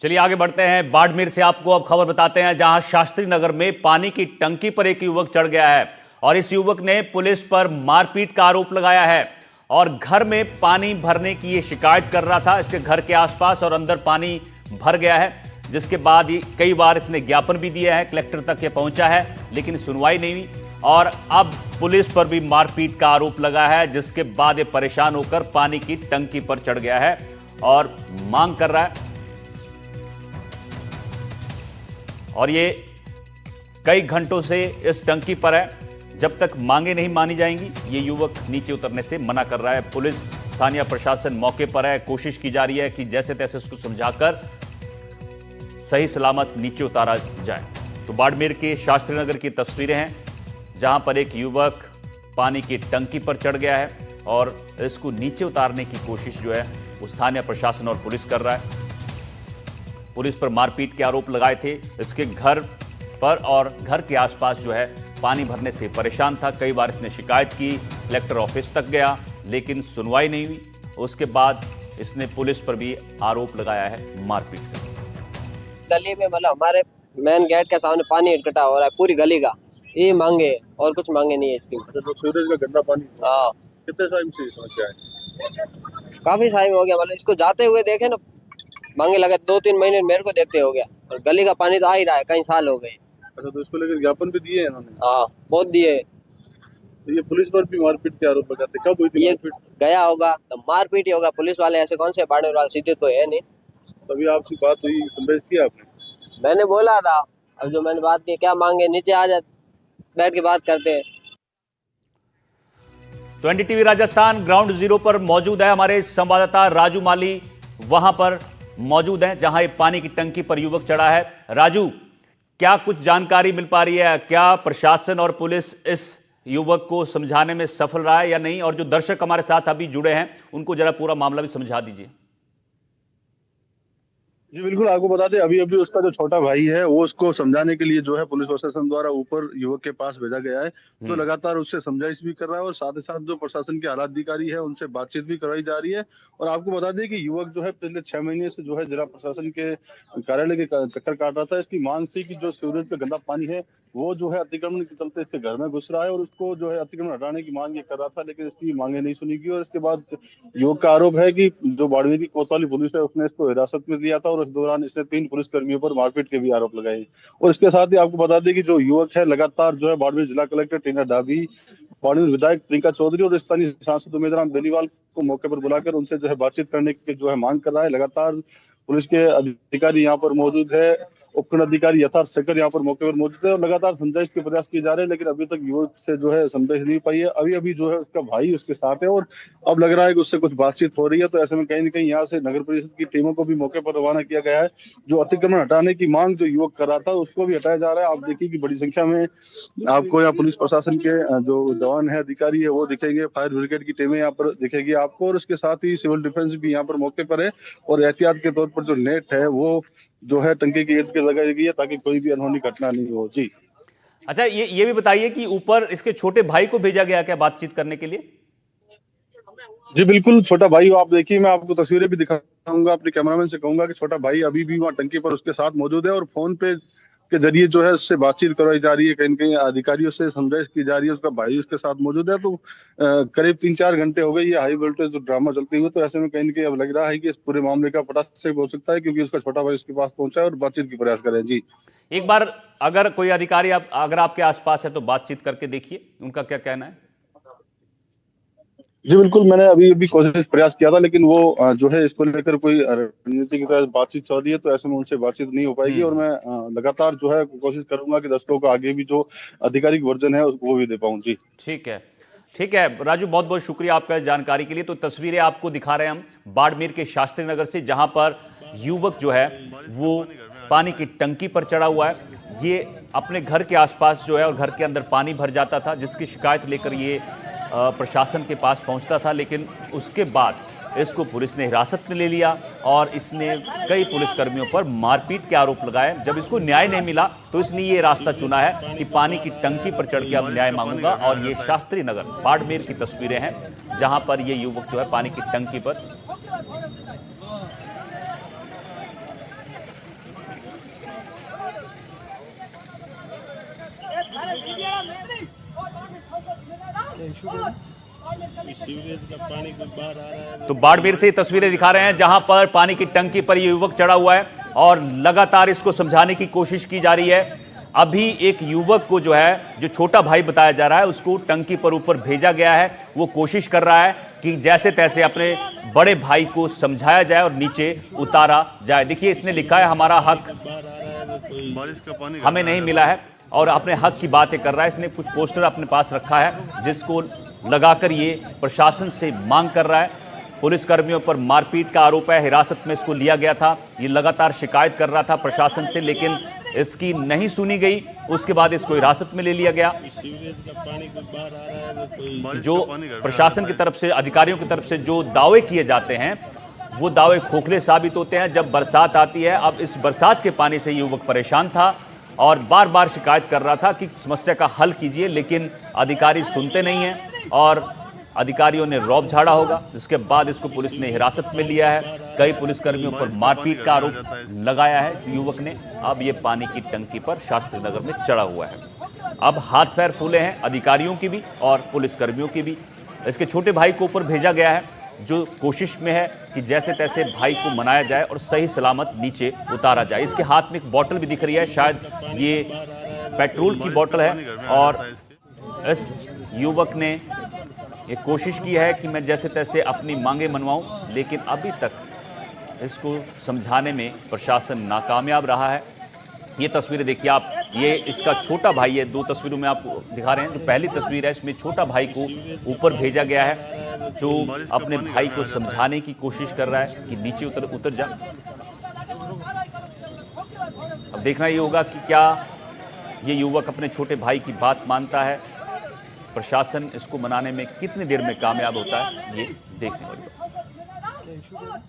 चलिए आगे बढ़ते हैं। बाड़मेर से आपको अब खबर बताते हैं, जहां शास्त्री नगर में पानी की टंकी पर एक युवक चढ़ गया है और इस युवक ने पुलिस पर मारपीट का आरोप लगाया है और घर में पानी भरने की ये शिकायत कर रहा था। इसके घर के आसपास और अंदर पानी भर गया है, जिसके बाद कई बार इसने ज्ञापन भी दिया है, कलेक्टर तक ये पहुंचा है, लेकिन सुनवाई नहीं हुई और अब पुलिस पर भी मारपीट का आरोप लगा है, जिसके बाद ये परेशान होकर पानी की टंकी पर चढ़ गया है और मांग कर रहा है। और ये कई घंटों से इस टंकी पर है। जब तक मांगे नहीं मानी जाएंगी, ये युवक नीचे उतरने से मना कर रहा है। पुलिस, स्थानीय प्रशासन मौके पर है, कोशिश की जा रही है कि जैसे तैसे उसको समझाकर सही सलामत नीचे उतारा जाए। तो बाड़मेर के शास्त्री नगर की तस्वीरें हैं, जहां पर एक युवक पानी की टंकी पर चढ़ गया है और इसको नीचे उतारने की कोशिश जो है वो स्थानीय प्रशासन और पुलिस कर रहा है। पुलिस पर मारपीट के आरोप लगाए थे। इसके घर पर और घर के आसपास जो है पानी भरने से परेशान था। कई बार इसने शिकायत की, कलेक्टर ऑफिस तक गया, लेकिन सुनवाई नहीं हुई। उसके बाद इसने पुलिस पर भी आरोप लगाया है मारपीट का। गली में मतलब हमारे मेन गेट के सामने पानी इकट्ठा हो रहा है, पूरी गली का। ये मांगे और कुछ मांगे नहीं है इसकी। तो सूरज का गंदा पानी। हाँ, कितने टाइम से समस्या है? काफी टाइम हो गया, मतलब इसको जाते हुए देखे ना, मांगे लगे 2-3 महीने मेरे को देखते हो गया। और गली का पानी तो आ ही रहा है, कई साल हो गए। अच्छा, तो इसको लेकर ज्ञापन भी दिए हैं इन्होंने? हाँ, बहुत दिए। तो ये पुलिस पर भी मारपीट के आरोप लगाते, कब हुई थी ये मारपीट? गया होगा तो मारपीट ही होगा। पुलिस वाले ऐसे कौन से बाड़मेर वाले सीधे कोई है नहीं। तभी आपसे बात हुई, संदेश किया आपने? मैंने बोला था, अब जो मैंने बात की, क्या मांगे, नीचे आ जा, बैठ के बात करते हैं। तो एनडीटीवी राजस्थान ग्राउंड जीरो पर मौजूद है हमारे संवाददाता राजू माली, वहां पर मौजूद हैं जहां ये पानी की टंकी पर युवक चढ़ा है। राजू, क्या कुछ जानकारी मिल पा रही है? क्या प्रशासन और पुलिस इस युवक को समझाने में सफल रहा है या नहीं? और जो दर्शक हमारे साथ अभी जुड़े हैं, उनको जरा पूरा मामला भी समझा दीजिए। जी बिल्कुल, आपको बता दें, अभी अभी उसका जो छोटा भाई है वो उसको समझाने के लिए जो है पुलिस प्रशासन द्वारा ऊपर युवक के पास भेजा गया है। तो लगातार उससे समझाइश भी कर रहा है और साथ ही साथ जो प्रशासन के आला अधिकारी है उनसे बातचीत भी करवाई जा रही है। और आपको बता दें कि युवक जो है पिछले 6 महीने से जो है जिला प्रशासन के कार्यालय के चक्कर काट रहा था। इसकी मांग थी कि जो सीवरेज का गंदा पानी है वो जो है अतिक्रमण के चलते इसके घर में घुस रहा है और उसको जो है अतिक्रमण हटाने की मांग ये कर रहा था, लेकिन इसकी मांगे नहीं सुनी गई। और इसके बाद युवक का आरोप है कि जो बाड़मेर की कोतवाली पुलिस है उसने इसको हिरासत में लिया था और उस दौरान इसने 3 पुलिस कर्मियों पर मारपीट के भी आरोप लगाए। और इसके साथ ही आपको बता दें कि जो युवक है लगातार जो है बाड़मेर जिला कलेक्टर टीना डाबी, बाड़मेर विधायक प्रियंका चौधरी और स्थानीय सांसद उमेदराम बेनीवाल को मौके पर बुलाकर उनसे जो है बातचीत करने की जो है मांग कर रहा है। लगातार पुलिस के अधिकारी यहाँ पर मौजूद है, उपखंड अधिकारी यथार्थ शेखर यहाँ पर मौके पर मौजूद है और लगातार समझाइश के प्रयास किए जा रहे हैं, लेकिन अभी तक युवक से जो है समझाइश नहीं पाई है। अभी अभी जो है उसका भाई उसके साथ है और अब लग रहा है कि उससे कुछ बातचीत हो रही है। तो ऐसे में कहीं ना कहीं यहाँ से नगर परिषद की टीमों को भी मौके पर रवाना किया गया है। जो अतिक्रमण हटाने की मांग जो युवक कर रहा था उसको भी हटाया जा रहा है। आप देखिए कि बड़ी संख्या में आपको यहाँ पुलिस प्रशासन के जो जवान है, अधिकारी है, वो दिखेंगे, फायर ब्रिगेड की टीमें यहाँ पर दिखेगी आपको और उसके साथ ही सिविल डिफेंस भी यहाँ पर मौके पर है। और एहतियात के तौर पर जो नेट है वो जो है टंकी के इर्द गिर्द लगाई गई है ताकि कोई भी अनहोनी घटना नहीं हो। जी अच्छा, ये भी बताइए कि ऊपर इसके छोटे भाई को भेजा गया क्या बातचीत करने के लिए? जी बिल्कुल, छोटा भाई आप देखिए, मैं आपको तस्वीरें भी दिखाऊंगा, अपने कैमरामैन से कहूंगा कि छोटा भाई अभी भी वहाँ टंकी पर उसके साथ मौजूद है और फोन पे के जरिए जो है उससे बातचीत करवाई जा रही है, कहीं न कहीं अधिकारियों से समझाइश की जा रही है। उसका भाई उसके साथ मौजूद है। तो करीब 3-4 घंटे हो गए ये हाई वोल्टेज जो ड्रामा चलते हुए। तो ऐसे में कहीं न कहीं अब लग रहा है कि इस पूरे मामले का पटाक्षेप हो सकता है, क्योंकि उसका छोटा भाई उसके पास पहुंचा है और बातचीत की प्रयास कर रहे हैं। जी एक बार अगर कोई अधिकारी अगर आपके आसपास है तो बातचीत करके देखिए, उनका क्या कहना है। जी बिल्कुल, मैंने अभी अभी कोशिश प्रयास किया था, लेकिन वो जो है इसको लेकर कोई रणनीति की तरह बातचीत चल रही है। तो ऐसे में उनसे बातचीत नहीं हो पाएगी और मैं लगातार जो है कोशिश करूंगा कि दर्शकों को आगे भी जो आधिकारिक वर्जन है वो भी दे पाऊं। जी ठीक है, ठीक है राजू, बहुत बहुत शुक्रिया आपका इस जानकारी के लिए। तो तस्वीरें आपको दिखा रहे हैं हम बाड़मेर के शास्त्री नगर से, जहां पर युवक जो है वो पानी की टंकी पर चढ़ा हुआ है। ये अपने घर के आसपास जो है और घर के अंदर पानी भर जाता था, जिसकी शिकायत लेकर ये प्रशासन के पास पहुंचता था, लेकिन उसके बाद इसको पुलिस ने हिरासत में ले लिया और इसने कई पुलिसकर्मियों पर मारपीट के आरोप लगाए। जब इसको न्याय नहीं मिला तो इसने ये रास्ता चुना है कि पानी की टंकी पर चढ़ के अब न्याय मांगूंगा। और ये शास्त्री नगर बाड़मेर की तस्वीरें हैं, जहां पर ये युवक जो है पानी की टंकी पर सीवरेज का पानी कुछ बाहर आ रहा है। तो बाड़मेर से ये तस्वीरें दिखा रहे हैं जहां पर पानी की टंकी पर ये युवक चढ़ा हुआ है और लगातार इसको समझाने की कोशिश की जा रही है। अभी एक युवक को जो है, जो छोटा भाई बताया जा रहा है, उसको टंकी पर ऊपर भेजा गया है। वो कोशिश कर रहा है कि जैसे तैसे अपने बड़े भाई को समझाया जाए और नीचे उतारा जाए। देखिए, इसने लिखा है हमारा हक बारिश का पानी हमें नहीं मिला है और अपने हक की बातें कर रहा है। इसने कुछ पोस्टर अपने पास रखा है जिसको लगाकर ये प्रशासन से मांग कर रहा है। पुलिसकर्मियों पर मारपीट का आरोप है, हिरासत में इसको लिया गया था। ये लगातार शिकायत कर रहा था प्रशासन से, लेकिन इसकी नहीं सुनी गई। उसके बाद इसको हिरासत में ले लिया गया। सीवरेज का पानी कुछ बाहर आ रहा है। जो प्रशासन की तरफ से, अधिकारियों की तरफ से जो दावे किए जाते हैं, वो दावे खोखले साबित होते हैं जब बरसात आती है। अब इस बरसात के पानी से युवक परेशान था और बार बार शिकायत कर रहा था कि समस्या का हल कीजिए, लेकिन अधिकारी सुनते नहीं हैं और अधिकारियों ने रौब झाड़ा होगा। इसके बाद इसको पुलिस ने हिरासत में लिया है। कई पुलिसकर्मियों पर मारपीट का आरोप लगाया है इस युवक ने। अब ये पानी की टंकी पर शास्त्री नगर में चढ़ा हुआ है। अब हाथ पैर फूले हैं अधिकारियों की भी और पुलिसकर्मियों की भी। इसके छोटे भाई को ऊपर भेजा गया है, जो कोशिश में है कि जैसे तैसे भाई को मनाया जाए और सही सलामत नीचे उतारा जाए। इसके हाथ में एक बोतल भी दिख रही है, शायद ये पेट्रोल की बोतल है। और इस युवक ने ये कोशिश की है कि मैं जैसे तैसे अपनी मांगे मनवाऊं, लेकिन अभी तक इसको समझाने में प्रशासन नाकामयाब रहा है। ये तस्वीरें देखिए आप, ये इसका छोटा भाई है। दो तस्वीरों में आपको दिखा रहे हैं। जो पहली तस्वीर है, इसमें छोटा भाई को ऊपर भेजा गया है, जो अपने भाई को समझाने की कोशिश कर रहा है कि नीचे उतर जा। अब देखना ये होगा कि क्या ये युवक अपने छोटे भाई की बात मानता है। प्रशासन इसको मनाने में कितनी देर में कामयाब होता है, ये देखने वाली बात।